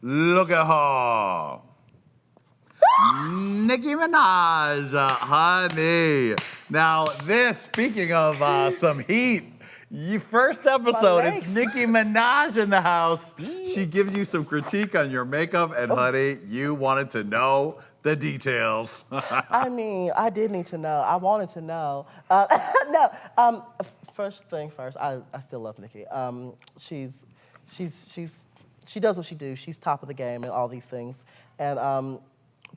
Look at her. Nicki Minaj, honey. Now this, speaking of some heat, first episode, it's Nicki Minaj in the house. She gives you some critique on your makeup, and honey, you wanted to know the details. I mean, I did need to know. I wanted to know. First thing first, I still love Nicki. She does what she do. She's top of the game and all these things. And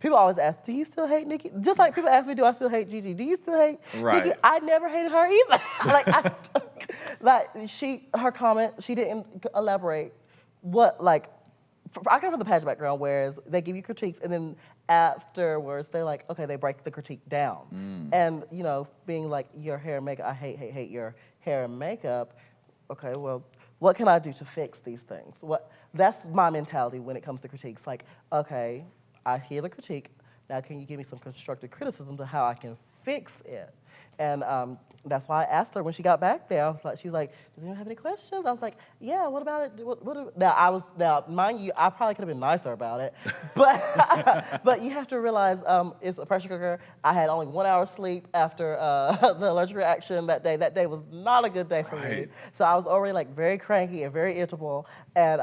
people always ask, do you still hate Nicki? Just like people ask me, do I still hate Gigi? Do you still hate Nicki? I never hated her either. Her comment, she didn't elaborate I come from the pageant background, whereas they give you critiques and then afterwards they're like, okay, they break the critique down. And, being like, your hair and makeup, I hate your hair and makeup. Okay, well, what can I do to fix these things? That's my mentality when it comes to critiques. Like, okay, I hear the critique. Now, can you give me some constructive criticism to how I can fix it? And that's why I asked her when she got back there. She was like, does anyone have any questions? I was like, yeah, what about it? Now, mind you, I probably could have been nicer about it. But but you have to realize it's a pressure cooker. I had only 1 hour sleep after the allergic reaction that day. That day was not a good day for me. So I was already very cranky and very irritable and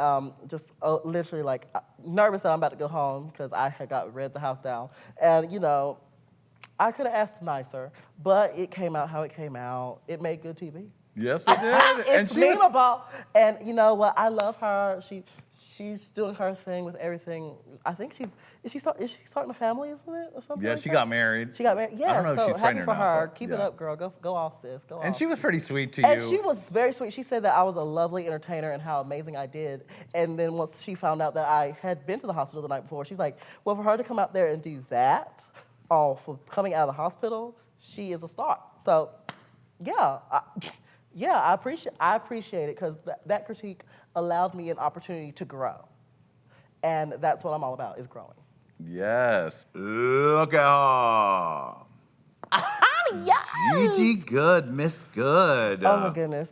just literally nervous that I'm about to go home because I had read the house down. And I could have asked nicer, but it came out how it came out. It made good TV. Yes, it did. It's memeable. And you know what? I love her. She's doing her thing with everything. I think is she starting a family, isn't it, or something? Yeah, she got married. She got married. Yeah, I don't know if she's happy pregnant for or not, her. but, Keep it up, girl. Go off, sis. Go off. And she was pretty sweet to you. And she was very sweet. She said that I was a lovely entertainer and how amazing I did. And then once she found out that I had been to the hospital the night before, she's like, well, for her to come out there and do that, for coming out of the hospital, she is a star. So, yeah, I appreciate it because that critique allowed me an opportunity to grow, and that's what I'm all about, is growing. Yes. Look at her. Yes. Gigi Goode, Miss Good. Oh my goodness.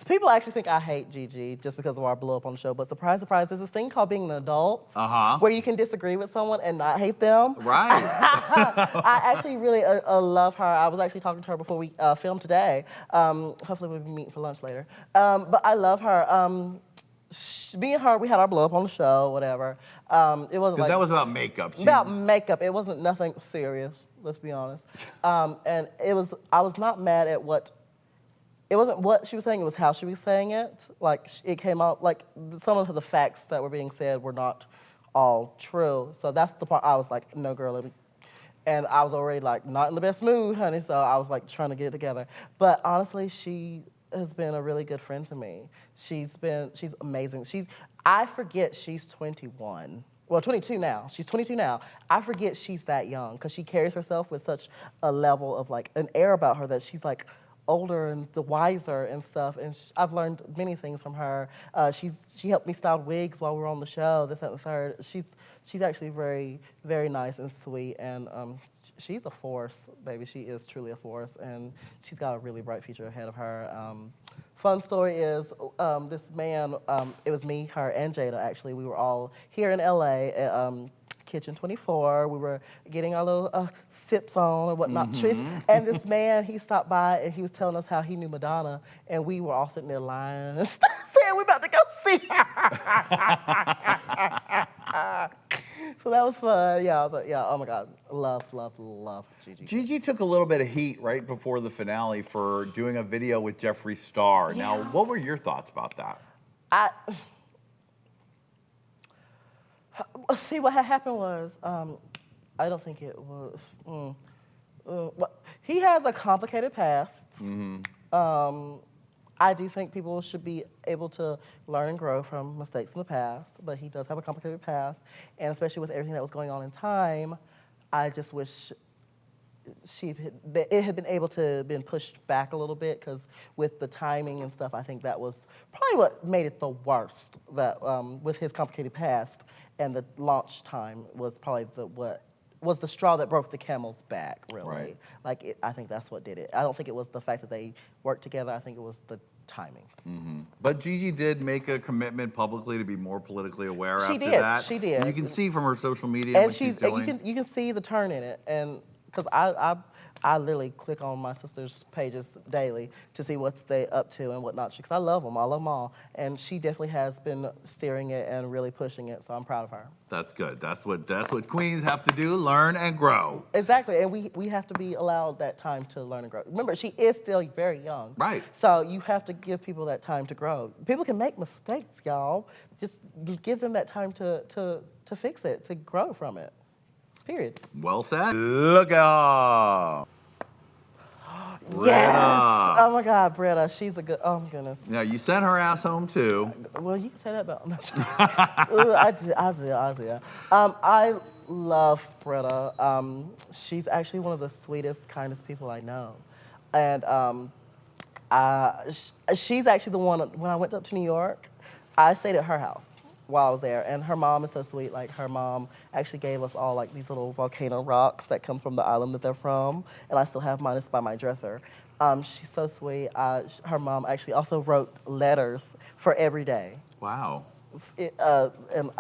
People actually think I hate Gigi just because of our blow up on the show, but surprise, surprise, there's this thing called being an adult where you can disagree with someone and not hate them. Right. I actually really love her. I was actually talking to her before we filmed today. Hopefully we'll be meeting for lunch later. But I love her. Me and her, we had our blow up on the show, whatever. It wasn't that was about makeup. Makeup. It wasn't nothing serious. Let's be honest. And I was not mad at it wasn't what she was saying, it was how she was saying it. It came out, some of the facts that were being said were not all true. So that's the part I was like, no, girl, and I was already not in the best mood, honey, so I was trying to get it together. But honestly, she has been a really good friend to me. She's amazing. I forget she's 21. Well, 22 now. She's 22 now. I forget she's that young because she carries herself with such a level of an air about her that she's older and wiser and stuff. And I've learned many things from her. She helped me style wigs while we were on the show, this, that, and the third. She's actually very, very nice and sweet. And she's a force, baby. She is truly a force. And she's got a really bright future ahead of her. Fun story is this man, it was me, her, and Jaida, actually. We were all here in LA at Kitchen 24. We were getting our little sips on and whatnot. And this man, he stopped by and he was telling us how he knew Madonna. And we were all sitting there lying and saying we're about to go see her. So that was fun, yeah, but yeah, oh my God, love Gigi. Gigi took a little bit of heat right before the finale for doing a video with Jeffree Star. Yeah. Now, what were your thoughts about that? See, what had happened was, I don't think it was, he has a complicated past. I do think people should be able to learn and grow from mistakes in the past, but he does have a complicated past, and especially with everything that was going on in time, I just wish it had been able to been pushed back a little bit, because with the timing and stuff, I think that was probably what made it the worst, that with his complicated past, and the launch time was probably what was the straw that broke the camel's back, really. Right. I think that's what did it. I don't think it was the fact that they worked together. I think it was timing. But Gigi did make a commitment publicly to be more politically aware after that. She did. And you can see from her social media And what she's doing. you can see the turn in it, and because I literally click on my sister's pages daily to see what they up to and whatnot. Because I love them all, and she definitely has been steering it and really pushing it. So I'm proud of her. That's good. That's what queens have to do: learn and grow. Exactly, and we have to be allowed that time to learn and grow. Remember, she is still very young. Right. So you have to give people that time to grow. People can make mistakes, y'all. Just give them that time to fix it, to grow from it. Period. Well said. Look at Brita. Yes. Oh my God, Brita. She's a good. Oh my goodness. Now you sent her ass home too. Well, you can say that about. No, I did. I love Brita. She's actually one of the sweetest, kindest people I know, and she's actually the one. When I went up to New York, I stayed at her house while I was there, and her mom is so sweet. Like, her mom actually gave us all like these little volcano rocks that come from the island that they're from, and I still have mine. It's by my dresser. She's so sweet. Her mom actually also wrote letters for every day. Wow. And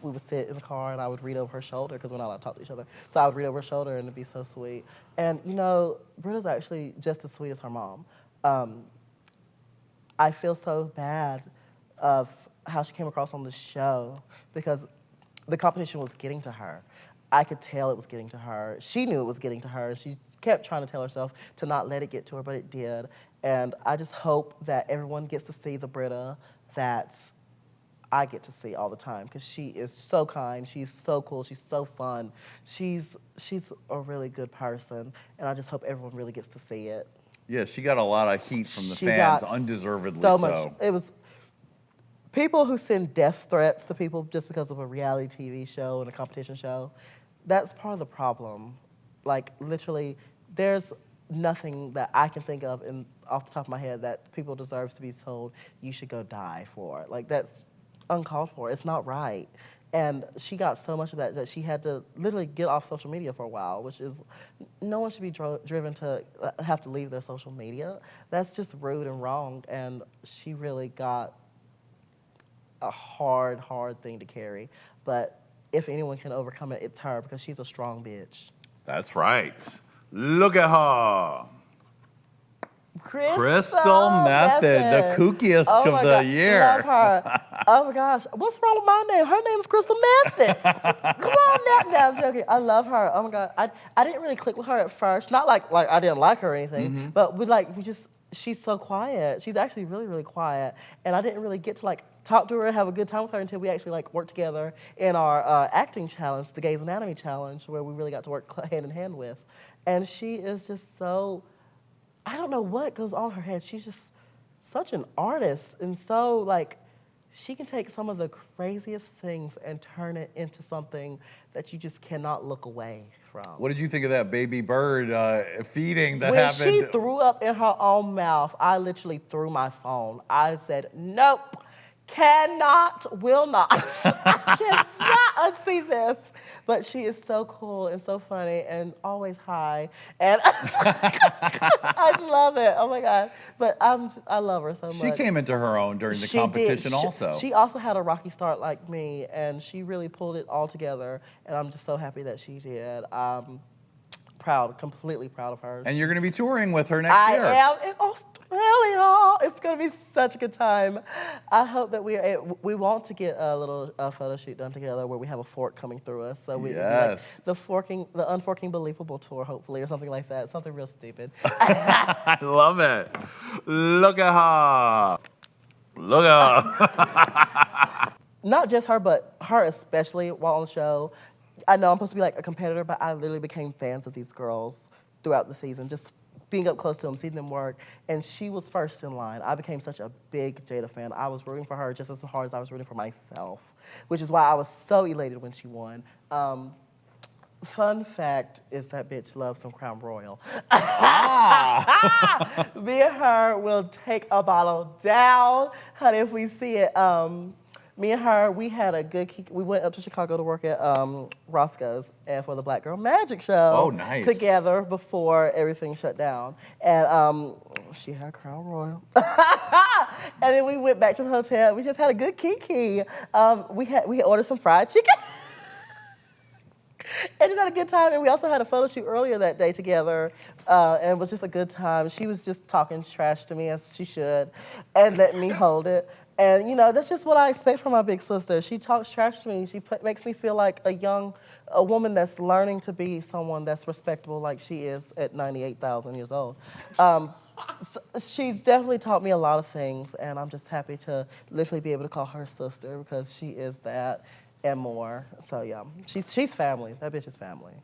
we would sit in the car, and I would read over her shoulder because we're not allowed to talk to each other. So I would read over her shoulder, and it'd be so sweet. And you know, Brita's actually just as sweet as her mom. I feel so bad of how she came across on the show because the competition was getting to her. I could tell it was getting to her. She knew it was getting to her. She kept trying to tell herself to not let it get to her, but it did. And I just hope that everyone gets to see the Brita that I get to see all the time, because she is so kind, she's so cool, she's so fun. She's a really good person, and I just hope everyone really gets to see it. Yeah, she got a lot of heat from the fans, undeservedly so. Much. It was people who send death threats to people just because of a reality TV show and a competition show. That's part of the problem. Like, literally, there's nothing that I can think of off the top of my head that people deserve to be told you should go die for. Like, that's uncalled for. It's not right. And she got so much of that she had to literally get off social media for a while, which is, no one should be driven to have to leave their social media. That's just rude and wrong, and she really got a hard thing to carry. But if anyone can overcome it, it's her, because she's a strong bitch. That's right. Look at her. Crystal Method, the kookiest of the year. Love her. Oh my gosh, what's wrong with my name? Her name's Crystal Method. Come on now. No, I'm joking. I love her. Oh my God, I didn't really click with her at first. Not like I didn't like her or anything, but she's so quiet. She's actually really quiet, and I didn't really get to talk to her and have a good time with her until we actually worked together in our acting challenge, the Gays Anatomy challenge, where we really got to work hand in hand with. And she is just so, I don't know what goes on in her head. She's just such an artist, and so she can take some of the craziest things and turn it into something that you just cannot look away from. What did you think of that baby bird feeding that when happened? When she threw up in her own mouth, I literally threw my phone. I said, nope, cannot, will not. I cannot unsee this. But she is so cool and so funny and always high. And I love it. Oh my God. But I love her so much. She came into her own during the competition also. She also had a rocky start like me, and she really pulled it all together. And I'm just so happy that she did. Proud, completely proud of her. And you're going to be touring with her next year. I am in Australia. It's going to be such a good time. I hope that we want to get a little photo shoot done together where we have a fork coming through us. So we can do the Unforking Believable tour, hopefully, or something like that. Something real stupid. I love it. Look at her. Look at her. Not just her, but her especially while on the show. I know I'm supposed to be a competitor, but I literally became fans of these girls throughout the season, just being up close to them, seeing them work. And she was first in line. I became such a big Jaida fan. I was rooting for her just as hard as I was rooting for myself, which is why I was so elated when she won. Fun fact is that bitch loves some Crown Royal. Me and her will take a bottle down, honey, if we see it. Me and her, we had a good. We went up to Chicago to work at Roscoe's and for the Black Girl Magic Show. Oh, nice. Together before everything shut down, and she had Crown Royal. And then we went back to the hotel. We just had a good kiki. We had ordered some fried chicken. And just had a good time. And we also had a photo shoot earlier that day together. And it was just a good time. She was just talking trash to me, as she should, and let me hold it. And, you know, that's just what I expect from my big sister. She talks trash to me. She makes me feel like a woman that's learning to be someone that's respectable like she is at 98,000 years old. So she's definitely taught me a lot of things, and I'm just happy to literally be able to call her sister because she is that and more. So yeah, she's family. That bitch is family.